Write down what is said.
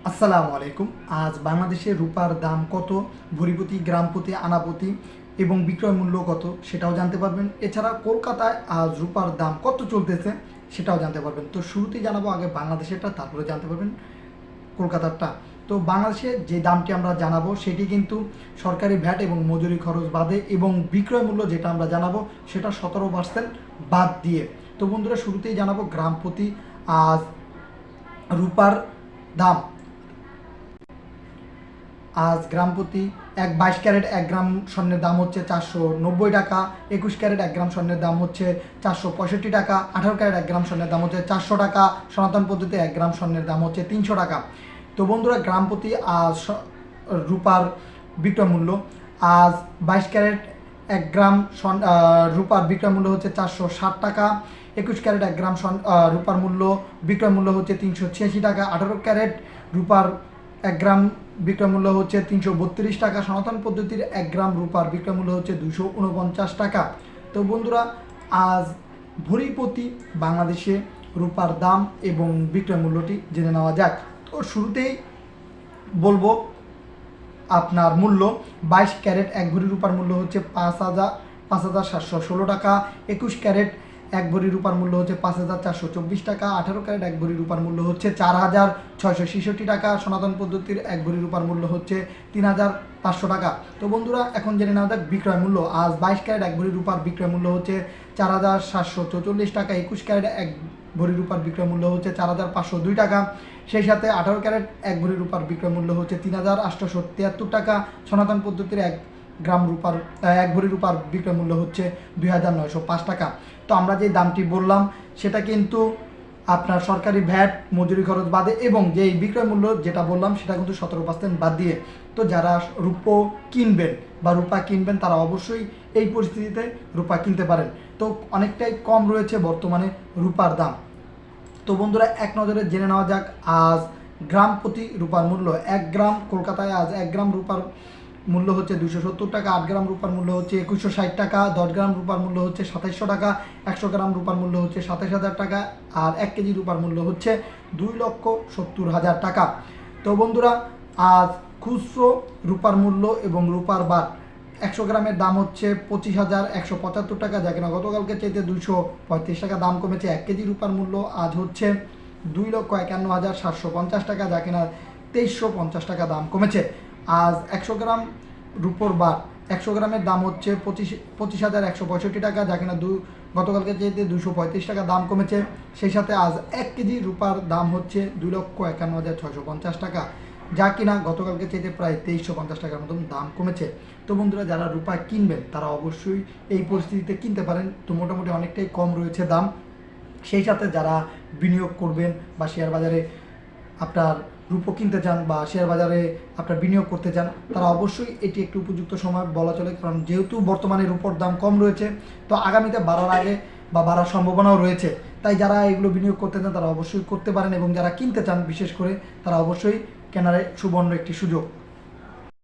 আসসালামু আলাইকুম। আজ বাংলাদেশে রূপার দাম কত, ভরিপ্রতি, গ্রামপ্রতি, আনাপ্রতি এবং বিক্রয় মূল্য কত সেটাও জানতে পারবেন। এছাড়া কলকাতায় আজ রূপার দাম কত চলতেছে সেটাও জানতে পারবেন। তো শুরুতেই জানাবো আগে বাংলাদেশেরটা, তারপরে জানতে পারবেন কলকাতারটা। তো বাংলাদেশে যে দামটি আমরা জানাবো সেটি কিন্তু সরকারি ভ্যাট এবং মজুরি খরচ বাদে এবং বিক্রয় মূল্য যেটা আমরা জানাবো সেটা 17% বাদ দিয়ে। তো বন্ধুরা, শুরুতেই জানাবো গ্রামপ্রতি আজ রূপার দাম। আজ গ্রামপ্রতি 22 ক্যারেট 1 গ্রাম স্বর্ণের দাম হচ্ছে 490 টাকা, 21 ক্যারেট 1 গ্রাম স্বর্ণের দাম হচ্ছে 465 টাকা, 18 ক্যারেট 1 গ্রাম স্বর্ণের দাম হচ্ছে 400 টাকা, সনাতন পদ্ধতি 1 গ্রাম স্বর্ণের দাম হচ্ছে 300 টাকা। তো বন্ধুরা, গ্রামপ্রতি আজ রূপার বিক্রয় মূল্য আজ 22 ক্যারেট 1 গ্রাম রূপার বিক্রয় মূল্য হচ্ছে 460 টাকা, 21 ক্যারেট 1 গ্রাম রূপার মূল্য বিক্রয় মূল্য হচ্ছে 386 টাকা, 18 ক্যারেট রূপার 1 গ্রাম বিক্রয় মূল্য হচ্ছে 332 টাকা, সনাতন পদ্ধতির 1 গ্রাম রূপার বিক্রয় মূল্য হচ্ছে 249 টাকা। তো বন্ধুরা, আজ ভরি প্রতি বাংলাদেশে রূপার দাম এবং বিক্রয় মূল্যটি জেনে নেওয়া যাক। তো শুরুতেই বলবো আপনার মূল্য 22 ক্যারেট 1 ভরি রূপার মূল্য হচ্ছে 5,716 টাকা, 21 ক্যারেট 1 ভরি রূপার মূল্য হচ্ছে 5,424 টাকা, 18 ক্যারেট 1 ভরি রূপার মূল্য হচ্ছে 4,666 টাকা, সনাতন পদ্ধতির 1 ভরি রূপার মূল্য হচ্ছে 3,500 টাকা। তো বন্ধুরা, এখন জেনে নেওয়া যাক বিক্রয় মূল্য। আজ 22 ক্যারেট 1 ভরি রূপার বিক্রয় মূল্য হচ্ছে 4,744 টাকা, 21 ক্যারেট 1 ভরি রূপার বিক্রয় মূল্য হচ্ছে 4,502 টাকা। সেই সাথে 18 ক্যারেট 1 ভরি রূপার বিক্রয় মূল্য হচ্ছে 3,873 টাকা, সনাতন পদ্ধতির 1 গ্রাম রূপার 1 ভরি রূপার বিক্রয় মূল্য হচ্ছে 2,905 টাকা। তো আমরা যে দামটি বললাম সেটা কিন্তু আপনার সরকারি ভ্যাট মজুরি খরচ বাদে এবং যেই বিক্রয় মূল্য যেটা বললাম সেটা কিন্তু 17% বাদ দিয়ে। তো যারা রূপো কিনবেন বা রূপা কিনবেন তারা অবশ্যই এই পরিস্থিতিতে রূপা কিনতে পারেন। তো অনেকটাই কম রয়েছে বর্তমানে রূপার দাম। তো বন্ধুরা, এক নজরে জেনে নেওয়া যাক আজ গ্রাম প্রতি রূপার মূল্য। 1 গ্রাম কলকাতায় আজ 1 গ্রাম রূপার মূল্য হচ্ছে 270 টাকা, 8 গ্রাম রূপার মূল্য হচ্ছে 2160 টাকা, 10 গ্রাম রূপার মূল্য হচ্ছে 2700 টাকা, 100 গ্রাম রূপার মূল্য হচ্ছে 27,000 টাকা, আর 1 কেজি রূপার মূল্য হচ্ছে 2,70,000 টাকা। তো বন্ধুরা, আজ খুচরো রূপার মূল্য এবং রূপার বার 100 গ্রামের দাম হচ্ছে 25,175 টাকা, যা কিনা গতকালকে চাইতে 235 টাকা দাম কমেছে। 1 কেজি রূপার মূল্য আজ হচ্ছে 2,51,750 টাকা, যা কিনা 2350 টাকা দাম কমেছে। আজ 100 গ্রাম রূপোর বার 100 গ্রামের দাম হচ্ছে 25,165 টাকা, যা কিনা গতকালকে চাইতে 235 টাকা দাম কমেছে। সেই সাথে আজ 1 কেজি রূপার দাম হচ্ছে 2,51,650 টাকা, যা কিনা গতকালকে চাইতে প্রায় 2350 টাকার মতন দাম কমেছে। তো বন্ধুরা, যারা রূপা কিনবেন তারা অবশ্যই এই পরিস্থিতিতে কিনতে পারেন। তো মোটামুটি অনেকটাই কম রয়েছে দাম। সেই সাথে যারা বিনিয়োগ করবেন বা শেয়ার বাজারে আপনার রূপো কিনতে চান বা শেয়ার বাজারে আপনার বিনিয়োগ করতে চান, তারা অবশ্যই এটি একটি উপযুক্ত সময় বলা চলে। কারণ যেহেতু বর্তমানে রূপোর দাম কম রয়েছে, তো আগামীতে বাড়ার আগে বা বাড়ার সম্ভাবনাও রয়েছে। তাই যারা এগুলো বিনিয়োগ করতে চান তারা অবশ্যই করতে পারেন এবং যারা কিনতে চান বিশেষ করে তারা অবশ্যই কেনারে সুবর্ণ একটি সুযোগ।